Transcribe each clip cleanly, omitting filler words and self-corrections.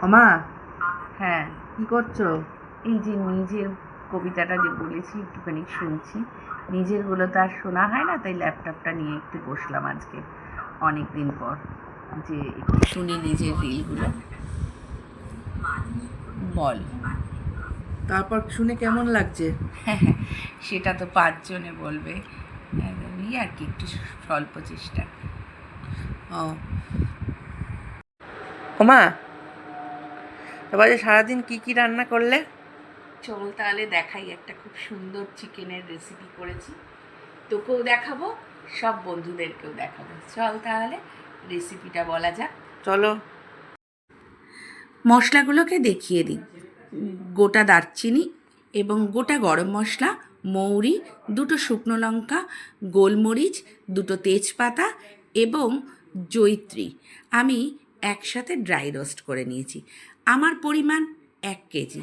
ওমা, হ্যাঁ, কি করছো? এই যে নিজের কবিতাটা যে বলেছি একটুখানি শুনছি। নিজেরগুলো তো আর শোনা হয় না, তাই ল্যাপটপটা নিয়ে একটু বসলাম আজকে অনেক দিন পর, যে একটু শুনি নিজের রিলগুলো। বল। তারপর শুনে কেমন লাগছে? সেটা তো পাঁচজনে বলবে, এই আর কি, একটু স্বল্প চেষ্টা। ও ওমা, তারপরে সারাদিন কি কি রান্না করলে? চল তাহলে দেখাই, একটা খুব সুন্দর চিকেনের রেসিপি করেছি, তোকেও দেখাবো, সব বন্ধুদেরকেও দেখাবো। চল তাহলে রেসিপিটা বলা যাক। চলো। মশলাগুলোকে দেখিয়ে দিই। গোটা দারচিনি এবং গোটা গরম মশলা, মৌরি, দুটো শুকনো লঙ্কা, গোলমরিচ, দুটো তেজপাতা এবং জয়িত্রী আমি একসাথে ড্রাই রোস্ট করে নিয়েছি। আমার পরিমাণ 1 কেজি,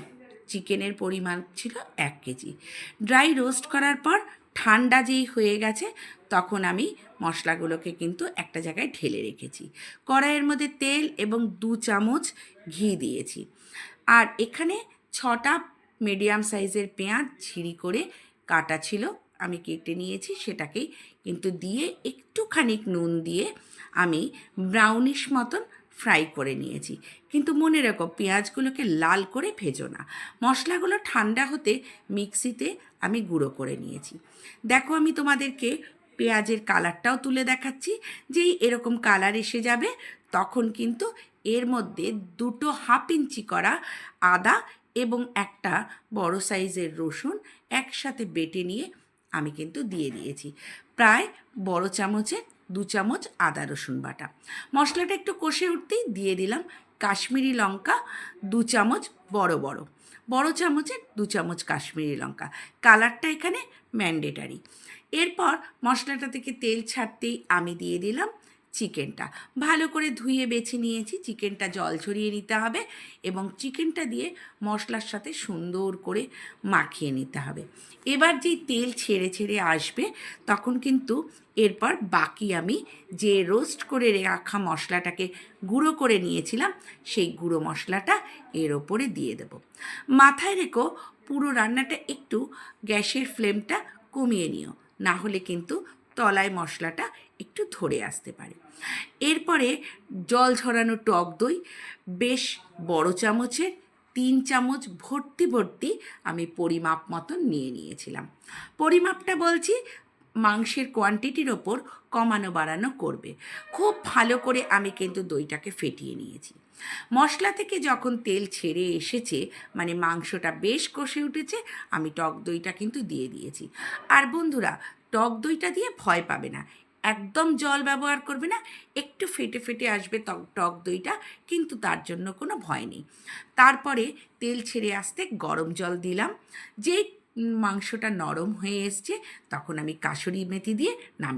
চিকেনের পরিমাণ ছিল 1 কেজি। ড্রাই রোস্ট করার পর ঠান্ডা যেই হয়ে গেছে, তখন আমি মশলাগুলোকে কিন্তু একটা জায়গায় ঢেলে রেখেছি। কড়াইয়ের মধ্যে তেল এবং 2 চামচ ঘি দিয়েছি। আর এখানে 6টা মিডিয়াম সাইজের পেঁয়াজ ঝিরি করে কাটা ছিল, আমি কেটে নিয়েছি, সেটাকেই কিন্তু দিয়ে একটুখানি নুন দিয়ে আমি ব্রাউনিশ মতন ফ্রাই করে নিয়েছি। কিন্তু মনে রাখো, পেঁয়াজগুলোকে লাল করে ভেজো না। মশলাগুলো ঠান্ডা হতে মিক্সিতে আমি গুঁড়ো করে নিয়েছি। দেখো, আমি তোমাদেরকে পেঁয়াজের কালারটাও তুলে দেখাচ্ছি। যেই এরকম কালার এসে যাবে, তখন কিন্তু এর মধ্যে 2 হাফ ইঞ্চি করা আদা এবং একটা বড় সাইজের রসুন একসাথে বেটে নিয়ে আমি কিন্তু দিয়ে দিয়েছি। প্রায় বড় চামচে 2 চামচ আদা রসুন বাটা। মশলাটা একটু কষে উঠতেই দিয়ে দিলাম কাশ্মীরি লঙ্কা 2 চামচ, বড় বড় বড় চামচের 2 চামচ কাশ্মীরি লঙ্কা। কালারটা এখানে ম্যান্ডেটারি। এরপর মশলাটা থেকে তেল ছাড়তেই আমি দিয়ে দিলাম চিকেনটা। ভালো করে ধুয়ে বেছে নিয়েছি, চিকেনটা জল ঝরিয়ে নিতে হবে এবং চিকেনটা দিয়ে মশলার সাথে সুন্দর করে মাখিয়ে নিতে হবে। এবার যেই তেল ছেড়ে ছেড়ে আসবে, তখন কিন্তু এরপর বাকি আমি যে রোস্ট করে রাখা মশলাটাকে গুঁড়ো করে নিয়েছিলাম, সেই গুঁড়ো মশলাটা এর ওপরে দিয়ে দেব। মাথায় রেখো, পুরো রান্নাটা একটু গ্যাসের ফ্লেমটা কমিয়ে নিও, না হলে কিন্তু তলায় মশলাটা একটু ধরে আসতে পারে। এরপরে জল ঝরানো টক দই বেশ বড় চামচের 3 চামচ ভর্তি ভর্তি আমি পরিমাপ মতন নিয়ে নিয়েছিলাম। পরিমাপটা বলছি, মাংসের কোয়ান্টিটির ওপর কমানো বাড়ানো করবে। খুব ভালো করে আমি কিন্তু দইটাকে ফেটিয়ে নিয়েছি। মশলা থেকে যখন তেল ছেড়ে এসেছে, মানে মাংসটা বেশ কষে উঠেছে, আমি টক দইটা কিন্তু দিয়ে দিয়েছি। আর বন্ধুরা, টক দইটা দিয়ে ভয় পাবে না, একদম জল ব্যবহার করবে না, একটু ফেটে ফেটে আসবে টক দইটা, কিন্তু তার জন্য কোনো ভয় নেই। তারপরে তেল ছেড়ে আসতে গরম জল দিলাম। যেই মাংসটা নরম হয়ে এসছে, তখন আমি কাসুরি মেথি দিয়ে নামিয়ে